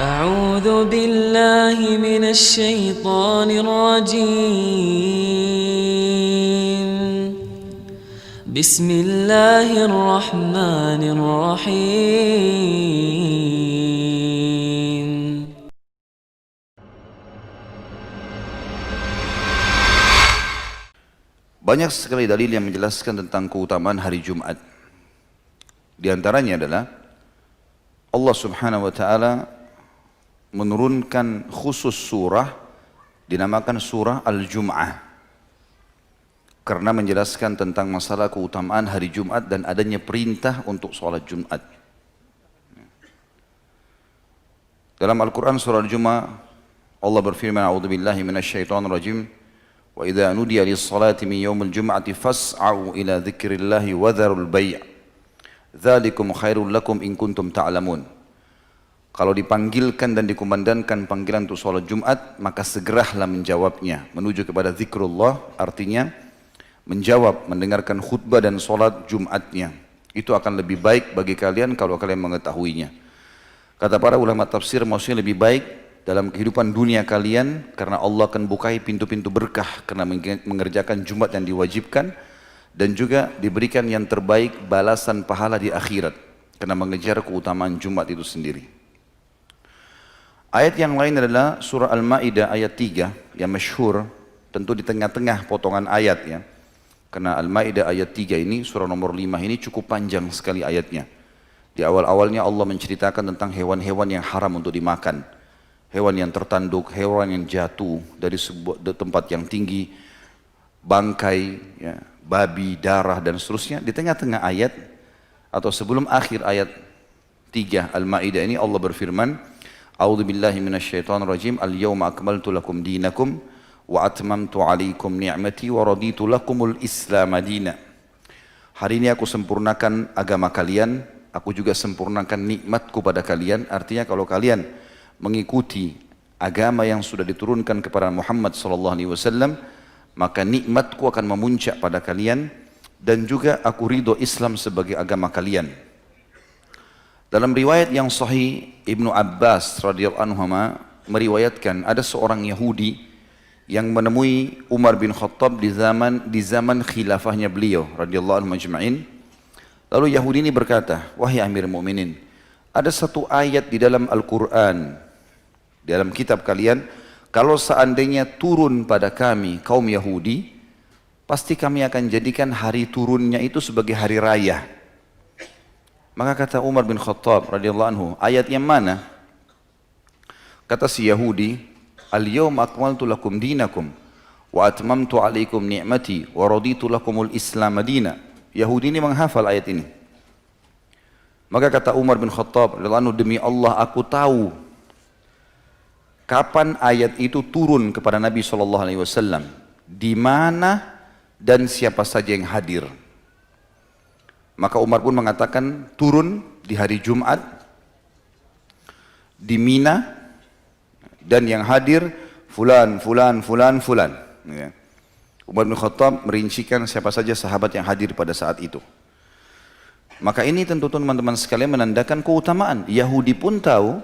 أعوذ بالله من الشيطان الرجيم. بسم الله الرحمن الرحيم. Banyak sekali dalil yang menjelaskan tentang keutamaan hari Jumat. Di antaranya adalah Allah Subhanahu wa taala menurunkan khusus surah dinamakan surah Al-Jum'ah karena menjelaskan tentang masalah keutamaan hari Jumat dan adanya perintah untuk sholat Jumat. Dalam Al-Quran surah Al-Jum'ah Allah berfirman, "A'udzubillahi minasyaitonirrajim. Wa idza nudiya lis-salati min yaumil jum'ati fas'au ila dzikrillahi wa dzarul bai'. Dzalikum khairul lakum in kuntum ta'lamun." Kalau dipanggilkan dan dikumandangkan panggilan untuk sholat Jumat, maka segeralah menjawabnya, menuju kepada zikrullah, artinya menjawab, mendengarkan khutbah dan sholat Jumatnya. Itu akan lebih baik bagi kalian kalau kalian mengetahuinya. Kata para ulama tafsir, maksudnya lebih baik dalam kehidupan dunia kalian, karena Allah akan bukai pintu-pintu berkah karena mengerjakan Jumat yang diwajibkan, dan juga diberikan yang terbaik balasan pahala di akhirat karena mengejar keutamaan Jumat itu sendiri. Ayat yang lain adalah surah Al-Ma'idah ayat 3 yang masyhur, tentu di tengah-tengah potongan ayat ya. Karena Al-Ma'idah ayat 3 ini, surah nomor 5 ini cukup panjang sekali ayatnya. Di awal-awalnya Allah menceritakan tentang hewan-hewan yang haram untuk dimakan. Hewan yang tertanduk, hewan yang jatuh dari sebuah tempat yang tinggi, bangkai, ya, babi, darah dan seterusnya. Di tengah-tengah ayat atau sebelum akhir ayat 3 Al-Ma'idah ini Allah berfirman, "A'udzu billahi minasyaitonir rajim. Al-yauma akmaltu lakum dinakum wa atmamtu 'alaikum ni'mati wa raditu lakumul Islam madina." Hari ini aku sempurnakan agama kalian, aku juga sempurnakan nikmatku pada kalian. Artinya kalau kalian mengikuti agama yang sudah diturunkan kepada Muhammad sallallahu alaihi wasallam, maka nikmatku akan memuncak pada kalian, dan juga aku ridho Islam sebagai agama kalian. Dalam riwayat yang sahih, Ibnu Abbas radhiyallahu anhu meriwayatkan ada seorang Yahudi yang menemui Umar bin Khattab di zaman khilafahnya beliau radhiyallahu anhu majma'in. Lalu Yahudi ini berkata, "Wahai Amir Mu'minin, ada satu ayat di dalam Al-Quran, di dalam kitab kalian, kalau seandainya turun pada kami kaum Yahudi, pasti kami akan jadikan hari turunnya itu sebagai hari raya." Maka kata Umar bin Khattab radhiyallahu anhu, "Ayat yang mana?" Kata si Yahudi, "Al-yawma akmaltu lakum dinakum wa atmamtu alaikum ni'mati wa raditu lakumul Islam madina." Yahudi ini menghafal ayat ini. Maka kata Umar bin Khattab radhiyallahu anhu, "Demi Allah aku tahu kapan ayat itu turun kepada Nabi SAW, di mana dan siapa saja yang hadir." Maka Umar pun mengatakan turun di hari Jumat di Mina, dan yang hadir fulan, fulan, fulan, fulan. Ya. Umar bin Khattab merincikan siapa saja sahabat yang hadir pada saat itu. Maka ini tentu teman-teman sekalian menandakan keutamaan. Yahudi pun tahu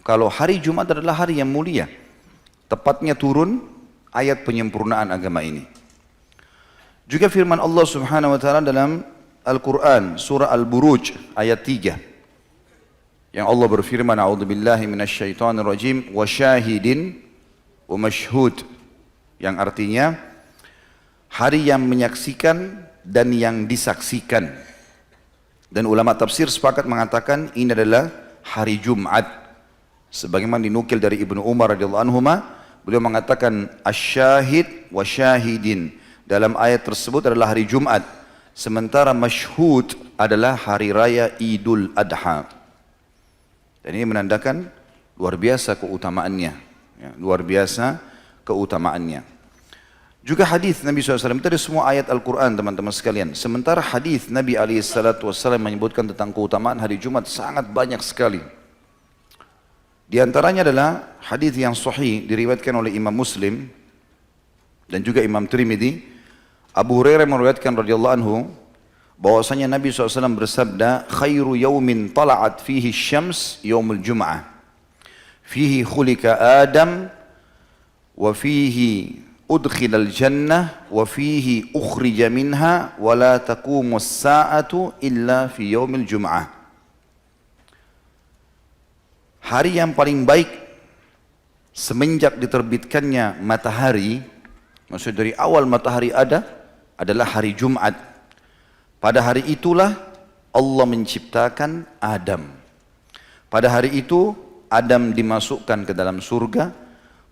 kalau hari Jumat adalah hari yang mulia. Tepatnya turun ayat penyempurnaan agama ini. Juga firman Allah Subhanahu wa taala dalam Al-Quran surah Al-Buruj ayat 3 yang Allah berfirman, "A'udzubillahi minasyaitonirrajim wa syahidin wa mashhud," yang artinya hari yang menyaksikan dan yang disaksikan. Dan ulama tafsir sepakat mengatakan ini adalah hari Jumat. Sebagaimana dinukil dari Ibnu Umar radhiyallahu anhu, beliau mengatakan asyahid wa syahidin, dalam ayat tersebut adalah hari Jumat. Sementara masyhud adalah hari raya Idul Adha. Dan ini menandakan luar biasa keutamaannya, ya, luar biasa keutamaannya. Juga hadis Nabi SAW, itu ada semua ayat Al-Quran teman-teman sekalian. Sementara hadis Nabi SAW menyebutkan tentang keutamaan hari Jumat sangat banyak sekali. Di antaranya adalah hadis yang sahih diriwayatkan oleh Imam Muslim dan juga Imam Tirmidzi. Abu Hurairah meriwayatkan radhiyallahu anhu bahwasanya Nabi SAW bersabda, "Khairu yaumin tala'at fihi syams yaumul jum'ah." fihi khulika Adam wa fihi udkhilal jannah wa fihi ukhrija minha wa la taqumus sa'atu illa fi yaumil jum'ah. Hari yang paling baik semenjak diterbitkannya matahari, maksud dari awal matahari ada, adalah hari Jumat. Pada hari itulah Allah menciptakan Adam. Pada hari itu Adam dimasukkan ke dalam surga.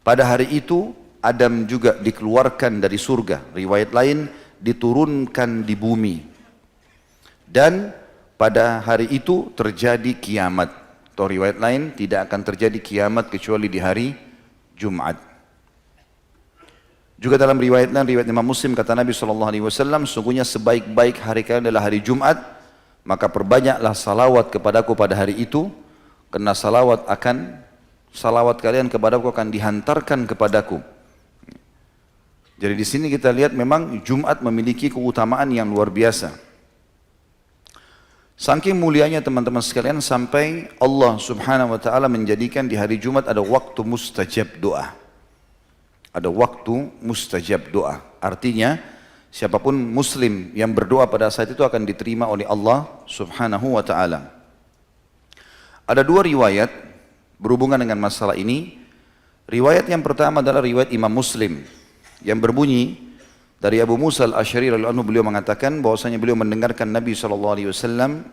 Pada hari itu Adam juga dikeluarkan dari surga. Riwayat lain diturunkan di bumi. Dan pada hari itu terjadi kiamat. Atau riwayat lain tidak akan terjadi kiamat kecuali di hari Jumat. Juga dalam riwayat lain, riwayat Imam Muslim, kata Nabi SAW, sungguhnya sebaik-baik hari kalian adalah hari Jumat, maka perbanyaklah salawat kepadaku pada hari itu, karena salawat kalian kepadaku akan dihantarkan kepadaku. Jadi di sini kita lihat memang Jumat memiliki keutamaan yang luar biasa. Saking mulianya teman-teman sekalian sampai Allah Subhanahu wa taala menjadikan di hari Jumat ada waktu mustajab doa. Ada waktu mustajab doa. Artinya siapapun muslim yang berdoa pada saat itu akan diterima oleh Allah Subhanahu wa taala. Ada dua riwayat berhubungan dengan masalah ini. Riwayat yang pertama adalah riwayat Imam Muslim yang berbunyi dari Abu Musa al-Asy'ari radhiyallahu anhu, beliau mengatakan bahwasanya beliau mendengarkan Nabi SAW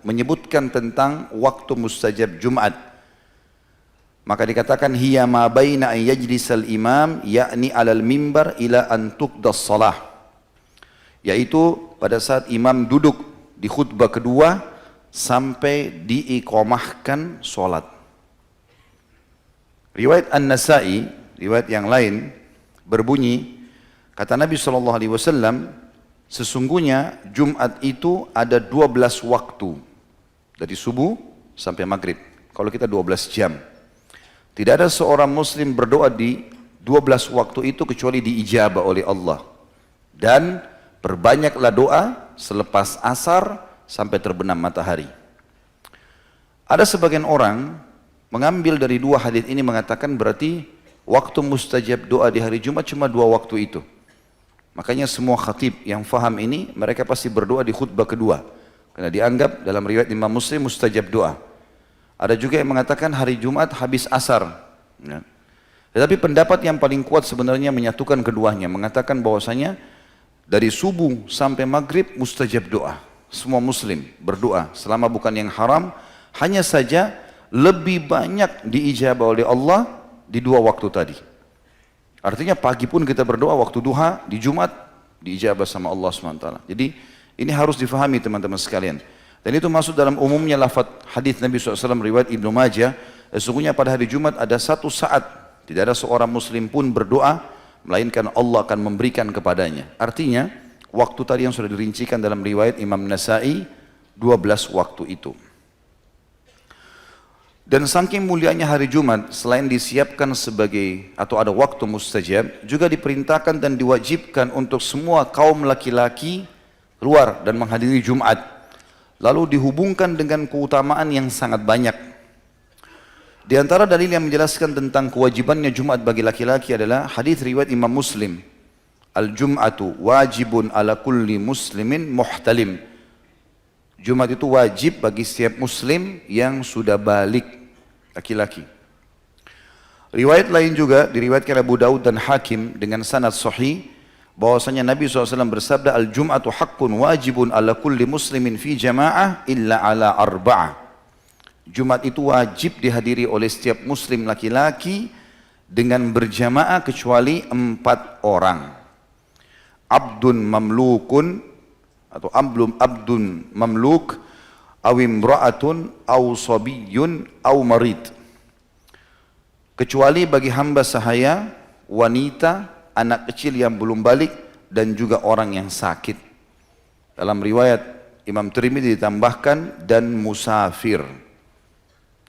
menyebutkan tentang waktu mustajab Jumat. Maka dikatakan hiya ma baina an yajlisal imam yakni alal mimbar ila an tuqdas salah, yaitu pada saat imam duduk di khutbah kedua sampai diiqamahkan salat. Riwayat An-Nasa'i, riwayat yang lain berbunyi, kata Nabi SAW, sesungguhnya Jumat itu ada 12 waktu dari subuh sampai maghrib. Kalau kita 12 jam. Tidak ada seorang muslim berdoa di 12 waktu itu kecuali diijabah oleh Allah. Dan perbanyaklah doa selepas asar sampai terbenam matahari. Ada sebagian orang mengambil dari dua hadis ini mengatakan berarti waktu mustajab doa di hari Jumat cuma 2 waktu itu. Makanya semua khatib yang faham ini mereka pasti berdoa di khutbah kedua. Karena dianggap dalam riwayat Imam Muslim mustajab doa. Ada juga yang mengatakan hari Jumat habis asar. Ya. Tetapi pendapat yang paling kuat sebenarnya menyatukan keduanya. Mengatakan bahwasanya dari subuh sampai maghrib mustajab doa. Semua muslim berdoa selama bukan yang haram. Hanya saja lebih banyak diijabah oleh Allah di 2 waktu tadi. Artinya pagi pun kita berdoa waktu duha, di Jumat diijabah sama Allah SWT. Jadi ini harus difahami teman-teman sekalian. Dan itu masuk dalam umumnya lafaz hadis Nabi SAW riwayat Ibnu Majah. Sesungguhnya pada hari Jumat ada satu saat tidak ada seorang muslim pun berdoa melainkan Allah akan memberikan kepadanya. Artinya waktu tadi yang sudah dirincikan dalam riwayat Imam Nasa'i 12 waktu itu. Dan saking mulianya hari Jumat, selain disiapkan sebagai atau ada waktu mustajab, juga diperintahkan dan diwajibkan untuk semua kaum laki-laki keluar dan menghadiri Jumat. Lalu dihubungkan dengan keutamaan yang sangat banyak. Di antara dalil yang menjelaskan tentang kewajibannya Jumat bagi laki-laki adalah hadis riwayat Imam Muslim. Al-Jum'atu wajibun ala kulli muslimin muhtalim. Jumat itu wajib bagi setiap muslim yang sudah balik, laki-laki. Riwayat lain juga diriwayatkan Abu Daud dan Hakim dengan sanad sahih bahwasanya Nabi SAW bersabda, al-jum'atu haqqun wajibun ala kulli muslimin fi jama'ah illa ala arba'ah. Jumat itu wajib dihadiri oleh setiap muslim laki-laki dengan berjamaah kecuali 4 orang. Abdun mamlukun atau abdun mamluk aw imra'atun aw sabiyyun aw marid. Kecuali bagi hamba sahaya, wanita, anak kecil yang belum balik, dan juga orang yang sakit. Dalam riwayat Imam Tirmidzi ditambahkan dan musafir.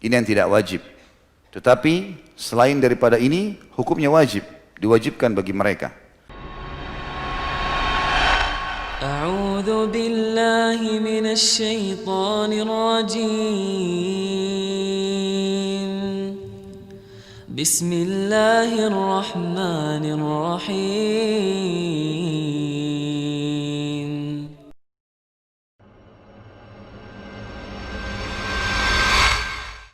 Ini yang tidak wajib. Tetapi selain daripada ini hukumnya wajib, diwajibkan bagi mereka. A'udzu billahi minasy syaithanir rajim. بسم الله الرحمن الرحيم